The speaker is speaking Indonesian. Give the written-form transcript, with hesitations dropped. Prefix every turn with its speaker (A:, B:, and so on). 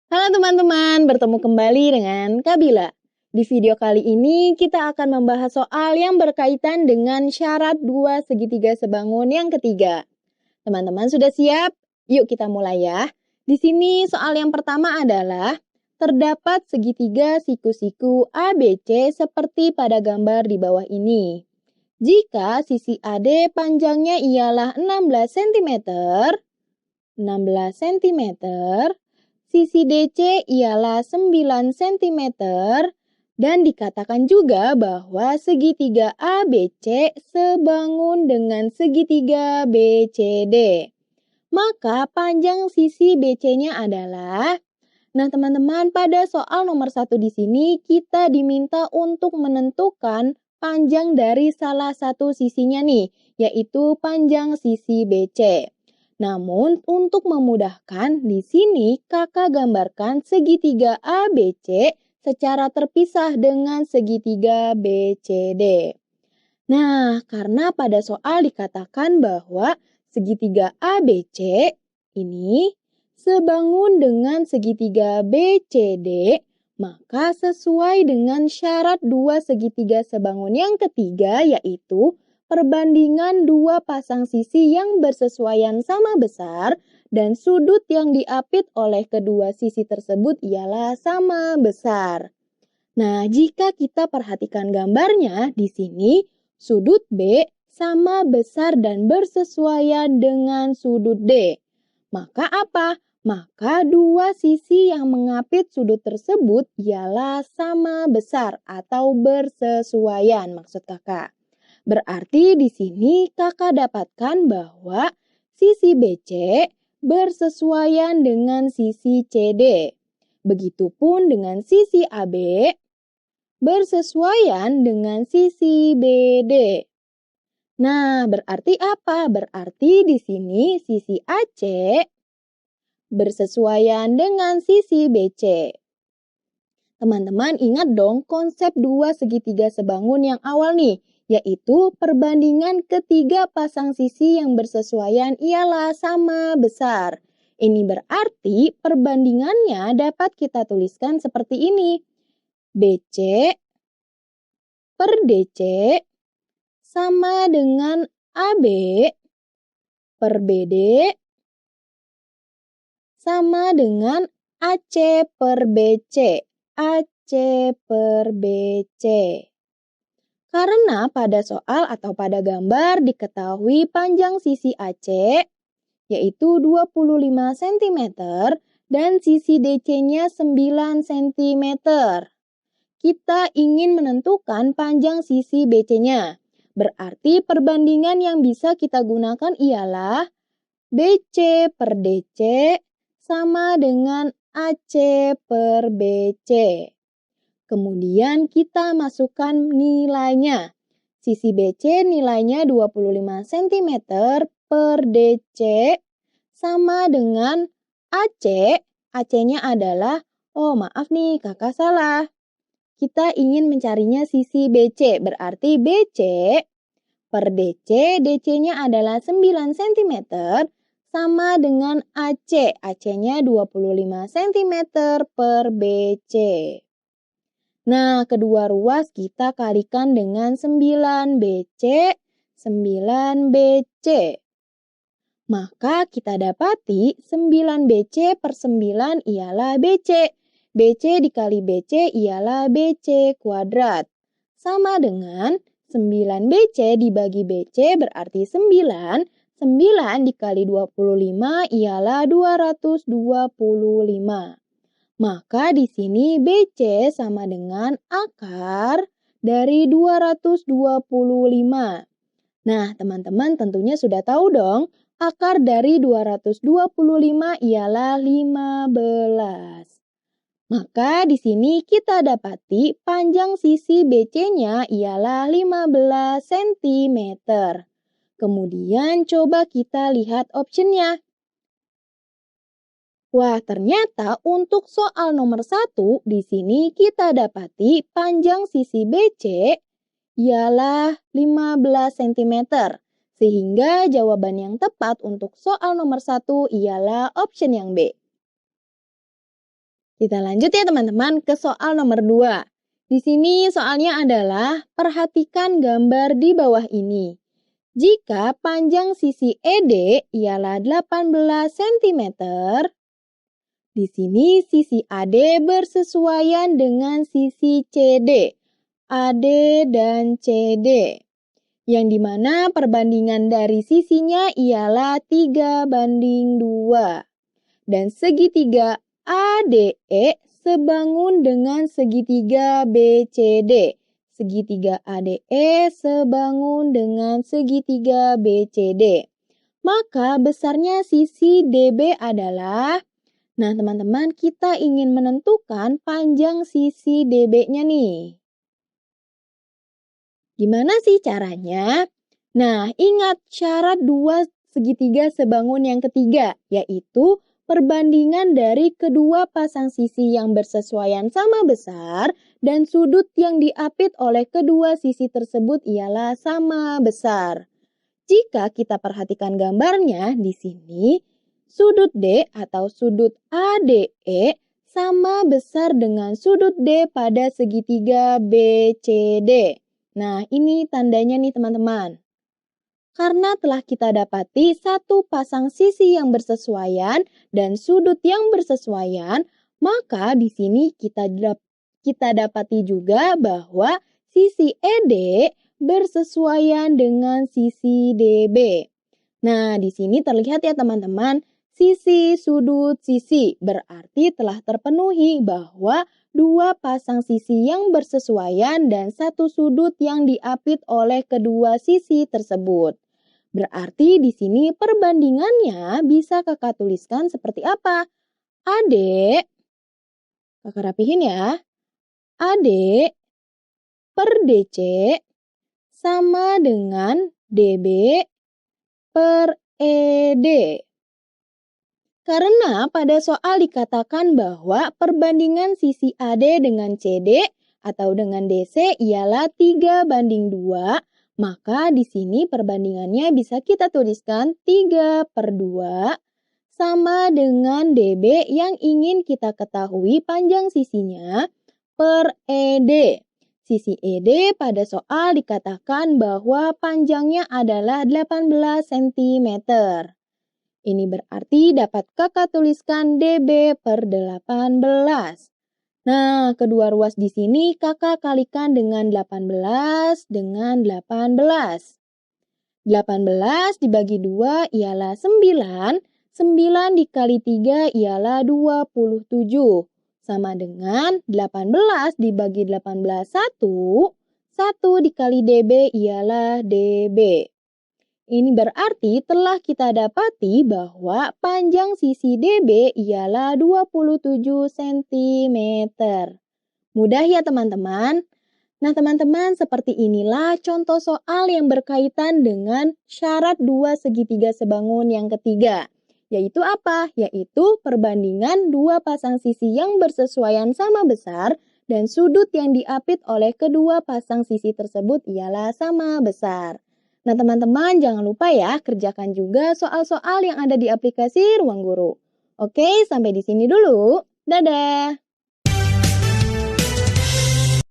A: Halo teman-teman, bertemu kembali dengan Kabila. Di video kali ini kita akan membahas soal yang berkaitan dengan syarat dua segitiga sebangun yang ketiga. Teman-teman sudah siap? Yuk kita mulai ya. Di sini soal yang pertama adalah terdapat segitiga siku-siku ABC seperti pada gambar di bawah ini. Jika sisi AD panjangnya ialah 16 cm, 16 cm, sisi DC ialah 9 cm, dan dikatakan juga bahwa segitiga ABC sebangun dengan segitiga BCD. Maka panjang sisi BC-nya adalah, nah teman-teman, pada soal nomor 1 di sini kita diminta untuk menentukan panjang dari salah satu sisinya nih, yaitu panjang sisi BC. Namun untuk memudahkan, di sini kakak gambarkan segitiga ABC secara terpisah dengan segitiga BCD. Nah, karena pada soal dikatakan bahwa segitiga ABC ini sebangun dengan segitiga BCD, maka sesuai dengan syarat dua segitiga sebangun yang ketiga, yaitu perbandingan dua pasang sisi yang bersesuaian sama besar dan sudut yang diapit oleh kedua sisi tersebut ialah sama besar. Nah, jika kita perhatikan gambarnya di sini, sudut B sama besar dan bersesuaian dengan sudut D. Maka apa? Maka dua sisi yang mengapit sudut tersebut ialah sama besar atau bersesuaian maksud kakak. Berarti di sini kakak dapatkan bahwa sisi BC bersesuaian dengan sisi CD. Begitupun dengan sisi AB bersesuaian dengan sisi BD. Nah, berarti apa? Berarti di sini sisi AC bersesuaian dengan sisi BC. Teman-teman ingat dong konsep dua segitiga sebangun yang awal nih, yaitu perbandingan ketiga pasang sisi yang bersesuaian ialah sama besar. Ini berarti perbandingannya dapat kita tuliskan seperti ini. BC per DC sama dengan AB per BD sama dengan AC per BC. AC per BC. Karena pada soal atau pada gambar diketahui panjang sisi AC yaitu 25 cm dan sisi DC-nya 9 cm. Kita ingin menentukan panjang sisi BC-nya. Berarti perbandingan yang bisa kita gunakan ialah BC per DC sama dengan AC per BC. Kemudian kita masukkan nilainya. Sisi BC nilainya 25 cm per DC sama dengan AC. AC-nya adalah, oh maaf nih kakak salah. Kita ingin mencarinya sisi BC, berarti BC per DC, DC-nya adalah 9 cm sama dengan AC. AC-nya 25 cm per BC. Nah, kedua ruas kita kalikan dengan 9BC, 9BC. Maka kita dapati 9BC per 9 ialah BC. BC dikali BC ialah BC kuadrat. Sama dengan 9BC dibagi BC berarti 9. 9 dikali 25 ialah 225. Maka di sini BC sama dengan akar dari 225. Nah, teman-teman tentunya sudah tahu dong, akar dari 225 ialah 15. Maka di sini kita dapati panjang sisi BC-nya ialah 15 cm. Kemudian coba kita lihat optionnya. Wah, ternyata untuk soal nomor 1 di sini kita dapati panjang sisi BC ialah 15 cm. Sehingga jawaban yang tepat untuk soal nomor 1 ialah option yang B. Kita lanjut ya teman-teman ke soal nomor 2. Di sini soalnya adalah perhatikan gambar di bawah ini. Jika panjang sisi ED ialah 18 cm, di sini sisi AD bersesuaian dengan sisi CD. AD dan CD. Yang dimana perbandingan dari sisinya ialah 3:2. Dan segitiga ADE sebangun dengan segitiga BCD. Segitiga ADE sebangun dengan segitiga BCD. Maka besarnya sisi DB adalah, nah teman-teman, kita ingin menentukan panjang sisi DB-nya nih. Gimana sih caranya? Nah, ingat syarat dua segitiga sebangun yang ketiga, yaitu perbandingan dari kedua pasang sisi yang bersesuaian sama besar dan sudut yang diapit oleh kedua sisi tersebut ialah sama besar. Jika kita perhatikan gambarnya di sini, sudut D atau sudut ADE sama besar dengan sudut D pada segitiga BCD. Nah, ini tandanya nih teman-teman. Karena telah kita dapati satu pasang sisi yang bersesuaian dan sudut yang bersesuaian, maka di sini kita dapati juga bahwa sisi ED bersesuaian dengan sisi DB. Nah, di sini terlihat ya teman-teman, sisi, sudut, sisi berarti telah terpenuhi bahwa dua pasang sisi yang bersesuaian dan satu sudut yang diapit oleh kedua sisi tersebut. Berarti di sini perbandingannya bisa kakak tuliskan seperti apa? AD, kakak rapihin ya, AD per DC sama dengan DB per ED. Karena pada soal dikatakan bahwa perbandingan sisi AD dengan CD atau dengan DC ialah 3:2, maka di sini perbandingannya bisa kita tuliskan 3/2 sama dengan DB yang ingin kita ketahui panjang sisinya per ED. Sisi ED pada soal dikatakan bahwa panjangnya adalah 18 cm. Ini berarti dapat kakak tuliskan DB per 18. Nah, kedua ruas di sini kakak kalikan dengan 18 dengan 18. 18 dibagi 2 ialah 9. 9 dikali 3 ialah 27. Sama dengan 18 dibagi 18 1. 1 dikali DB ialah DB. Ini berarti telah kita dapati bahwa panjang sisi DB ialah 27 cm. Mudah ya teman-teman? Nah teman-teman, seperti inilah contoh soal yang berkaitan dengan syarat dua segitiga sebangun yang ketiga. Yaitu apa? Yaitu perbandingan dua pasang sisi yang bersesuaian sama besar dan sudut yang diapit oleh kedua pasang sisi tersebut ialah sama besar. Nah teman-teman jangan lupa ya kerjakan juga soal-soal yang ada di aplikasi Ruang Guru. Oke, sampai di sini dulu. Dadah!